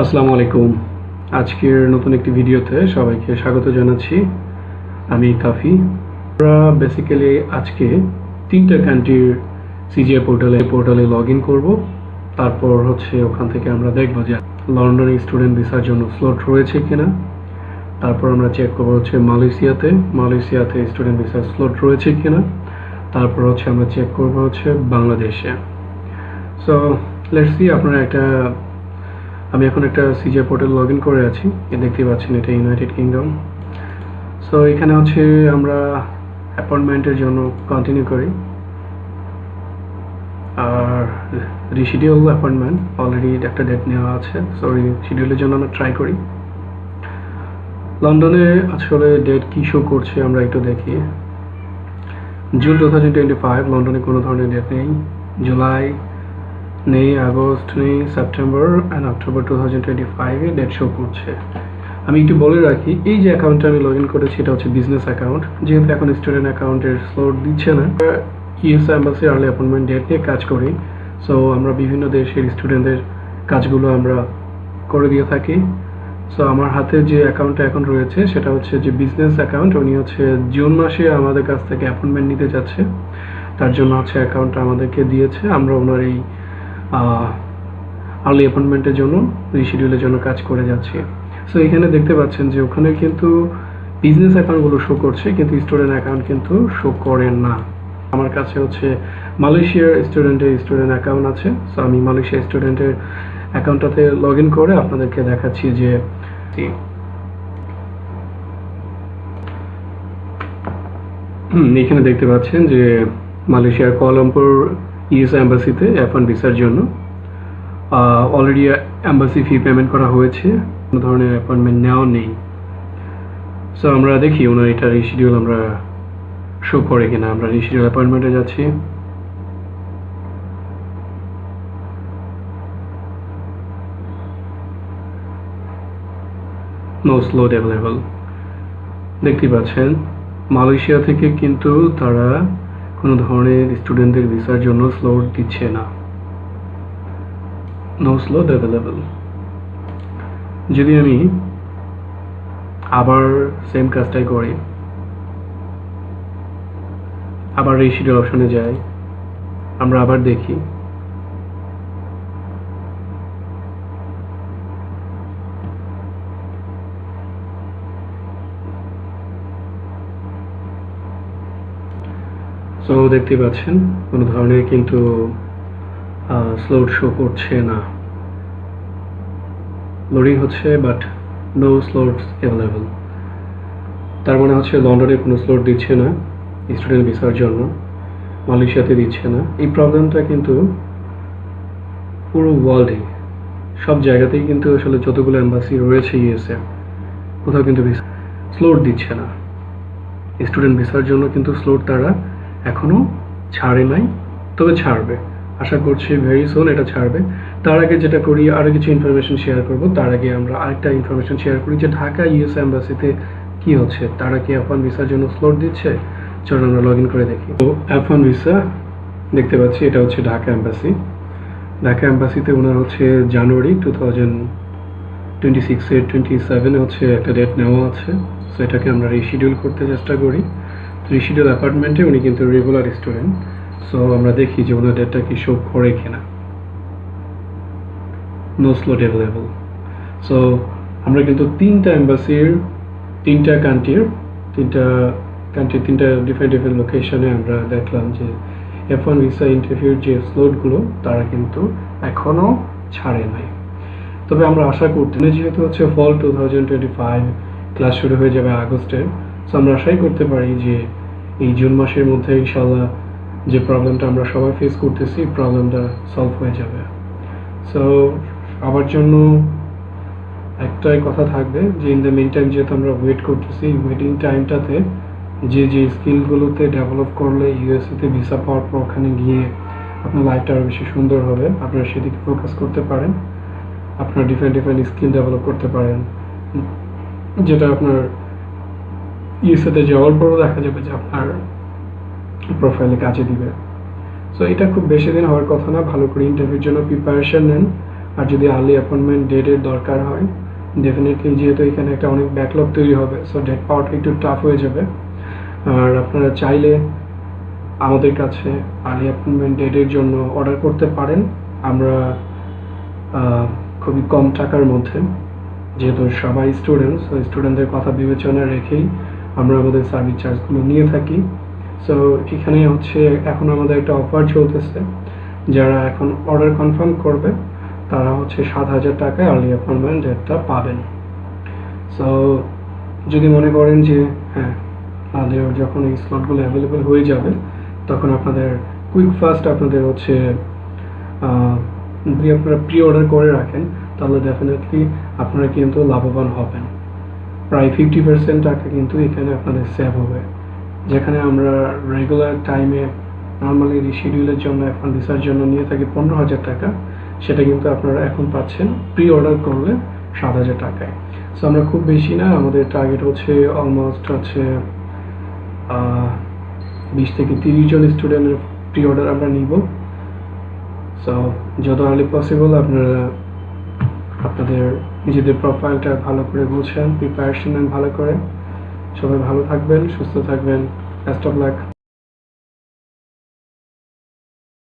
আসসালামু আলাইকুম। আজকের নতুন একটি ভিডিওতে সবাইকে স্বাগত জানাচ্ছি। আমি কাফি। আমরা বেসিক্যালি আজকে 3টা কান্ট্রির সিজিআই পোর্টালে লগ ইন করবো। তারপর ওখান থেকে আমরা দেখব যে লন্ডনের স্টুডেন্ট ভিসার জন্য স্লট রয়েছে কিনা। তারপর আমরা চেক করবো মালয়েশিয়াতে স্টুডেন্ট ভিসার স্লট রয়েছে কিনা। তারপর আমরা চেক করবো বাংলাদেশে। So let's see. আমি এখন একটা সিজিআই পোর্টাল লগ ইন করে আছি। দেখতে পাচ্ছেন এটা ইউনাইটেড কিংডম। সো এখানে আমরা অ্যাপয়েন্টমেন্টের জন্য কন্টিনিউ করি। আর রিশিডিউল অ্যাপয়েন্টমেন্ট অলরেডি একটা ডেট নেওয়া আছে। সো রিশিডিউলের জন্য আমরা ট্রাই করি। লন্ডনে আসলে ডেট কি শো করছে আমরা একটু দেখি। জুন 2025 লন্ডনে কোনো ধরনের ডেট নেই। জুলাই নেই, আগস্ট নেই, September and October 2025 date show করছে। আমি একটু বলে রাখি, এই যে অ্যাকাউন্টটা আমি লগ ইন করেছি এটা হচ্ছে বিজনেস অ্যাকাউন্ট। যেহেতু এখন স্টুডেন্ট অ্যাকাউন্টের স্লট দিচ্ছে না, US embassy early appointment date নিয়ে কাজ করি। সো আমরা বিভিন্ন দেশের স্টুডেন্টদের কাজগুলো আমরা করে দিয়ে থাকি। সো আমার হাতে যে অ্যাকাউন্টটা এখন রয়েছে সেটা হচ্ছে যে বিজনেস অ্যাকাউন্ট। উনি জুন মাসে আমাদের কাছ থেকে অ্যাপয়েন্টমেন্ট নিতে যাচ্ছে, তার জন্য অ্যাকাউন্টটা আমাদেরকে দিয়েছে। আমরা ওনার এই আর্লি অ্যাপয়েন্টমেন্টের জন্য রিশিডিউলের জন্য কাজ করে যাচ্ছি। সো এখানে দেখতে পাচ্ছেন যে ওখানে কিন্তু বিজনেস অ্যাকাউন্টগুলো শো করছে, কিন্তু স্টুডেন্ট অ্যাকাউন্ট কিন্তু শো করে না। আমার কাছে মালয়েশিয়ার স্টুডেন্ট অ্যাকাউন্ট আছে। সো আমি মালয়েশিয়া স্টুডেন্টের অ্যাকাউন্টটাতে লগ ইন করে আপনাদেরকে দেখাচ্ছি যে এখানে দেখতে পাচ্ছেন যে মালয়েশিয়ার কুয়ালালামপুর ইউএস এম্বাসিতে F1 ভিসার জন্য অলরেডি এম্বাসি ফি পেমেন্ট করা হয়েছে। কোনো ধরনের অ্যাপয়েন্টমেন্ট নেওয়া নেই। সো আমরা দেখি ওনার এটা রিশিডিউল আমরা শো করে কিনা। আমরা রিশিডিউল অ্যাপয়েন্টমেন্টে যাচ্ছি। No slot available. দেখতে পাচ্ছেন মালয়েশিয়া থেকে কিন্তু তারা কোনো ধরনের স্টুডেন্টদের ভিসার জন্য স্লট দিচ্ছে না। No slot available. যদি আমি আবার সেম কাজটাই করি, আবার রিশিডিউল অপশনে যাই, আমরা আবার দেখি সো দেখতে পাচ্ছেন কোনো ধরনের কিন্তু স্লট শো করছে না। লোডিং হচ্ছে বাট নো স্লটস অ্যাভেলেবল। তার মানে লন্ডনে কোনো স্লট দিচ্ছে না স্টুডেন্ট ভিসার জন্য, মালয়েশিয়াতে দিচ্ছে না। এই প্রবলেমটা কিন্তু পুরো ওয়ার্ল্ডে সব জায়গাতেই কিন্তু আসলে যতগুলো এম্বাসি রয়েছে ইউএসএ কোথাও কিন্তু স্লট দিচ্ছে না স্টুডেন্ট ভিসার জন্য। কিন্তু স্লট তারা এখনো ছাড়ে নাই, তবে ছাড়বে। আশা করছি ভেরি সুন এটা ছাড়বে। তার আগে যেটা করি, আরও কিছু ইনফরমেশন শেয়ার করব। তার আগে আমরা আরেকটা ইনফরমেশন শেয়ার করি যে ঢাকা ইউএস এম্বাসিতে কি হচ্ছে। তারা কি F1 ভিসার জন্য স্লট দিচ্ছে? চলুন আমরা লগ ইন করে দেখি। তো F1 ভিসা দেখতে পাচ্ছি এটা ঢাকা এম্বাসি। ঢাকা এম্বাসিতে ওনার জানুয়ারি 2026-এর 27-এ একটা ডেট নেওয়া আছে। সো এটাকে আমরা রিশিডিউল করতে চেষ্টা করি। রিশিডিউল অ্যাপার্টমেন্টে উনি কিন্তু রেগুলার স্টুডেন্ট। সো আমরা দেখি যে ওনার ডেটটা কি শো করে কিনা। No slot available. সো আমরা কিন্তু তিনটা ডিফারেন্ট লোকেশনে আমরা দেখলাম যে F1 ভিসা ইন্টারভিউর যে স্লটগুলো তারা কিন্তু এখনও ছাড়ে নাই। তবে আমরা আশা করতে যেহেতু ফল 2025 ক্লাস শুরু হয়ে যাবে আগস্টের। সো আমরা আশাই করতে পারি যে এই জুন মাসের মধ্যে ইনশাল্লাহ যে প্রবলেমটা আমরা সবাই ফেস করতেছি প্রবলেমটা সলভ হয়ে যাবে। সো সবার জন্য একটাই কথা থাকবে যে ইন দ্য মিন টাইম যেহেতু আমরা ওয়েট করতেছি, ওয়েটিং টাইমটাতে যে স্কিলগুলোতে ডেভেলপ করলে ইউএসএতে ভিসা পাওয়ার পর ওখানে গিয়ে আপনার লাইফটা আরও বেশি সুন্দর হবে, আপনারা সেদিকে ফোকাস করতে পারেন। আপনার ডিফারেন্ট স্কিল ডেভেলপ করতে পারেন, যেটা আপনার ইউএসএতে যাওয়ার পরও দেখা যাবে যে আপনার প্রোফাইলে কাজে দিবে। সো এটা খুব বেশি দিন হওয়ার কথা না। ভালো করে ইন্টারভিউর জন্য প্রিপারেশন নেন, আর যদি আর্লি অ্যাপয়েন্টমেন্ট ডেটের দরকার হয়, ডেফিনেটলি যেহেতু এখানে একটা অনেক ব্যাকলগ তৈরি হবে, সো ডেট পাওয়াটা একটু টাফ হয়ে যাবে। আর আপনারা চাইলে আমাদের কাছে আর্লি অ্যাপয়েন্টমেন্ট ডেটের জন্য অর্ডার করতে পারেন। আমরা খুবই কম টাকার মধ্যে, যেহেতু সবাই স্টুডেন্টস, স্টুডেন্টদের কথা বিবেচনা রেখেই আমরা আমাদের সার্ভিস চার্জগুলো নিয়ে থাকি। সো এখানে হচ্ছে এখন আমাদের একটা অফার চলতেছে, যারা এখন অর্ডার কনফার্ম করবে তারা হচ্ছে 7,000 টাকায় আর্লি অ্যাপয়েন্টমেন্ট ডেটটা পাবেন। সো যদি মনে করেন যে হ্যাঁ আমাদের যখন এই স্লটগুলো অ্যাভেলেবেল হয়ে যাবে তখন আপনাদের কুইক ফাস্ট আপনাদের হচ্ছে যদি আপনারা প্রি অর্ডার করে রাখেন তাহলে ডেফিনেটলি আপনারা কিন্তু লাভবান হবেন। প্রায় 50% টাকা কিন্তু এখানে আপনাদের সেভ হবে। যেখানে আমরা রেগুলার টাইমে নর্মালি রিশিডিউলের জন্য এখন ভিসার জন্য নিয়ে থাকি 15,000 টাকা, সেটা কিন্তু আপনারা এখন পাচ্ছেন প্রি অর্ডার করলে 7,000 টাকায়। সো আমরা খুব বেশি না, আমাদের টার্গেট হচ্ছে অলমোস্ট হচ্ছে 20 থেকে 30 জন স্টুডেন্টের প্রি অর্ডার আমরা নিব। সো যত আর্লি পসিবল আপনারা আপনাদের নিজেদের প্রোফাইলটা ভালো করে গুছান, প্রিপারেশন নেন ভালো করে। সবাই ভালো থাকবেন, সুস্থ থাকবেন। Best of luck.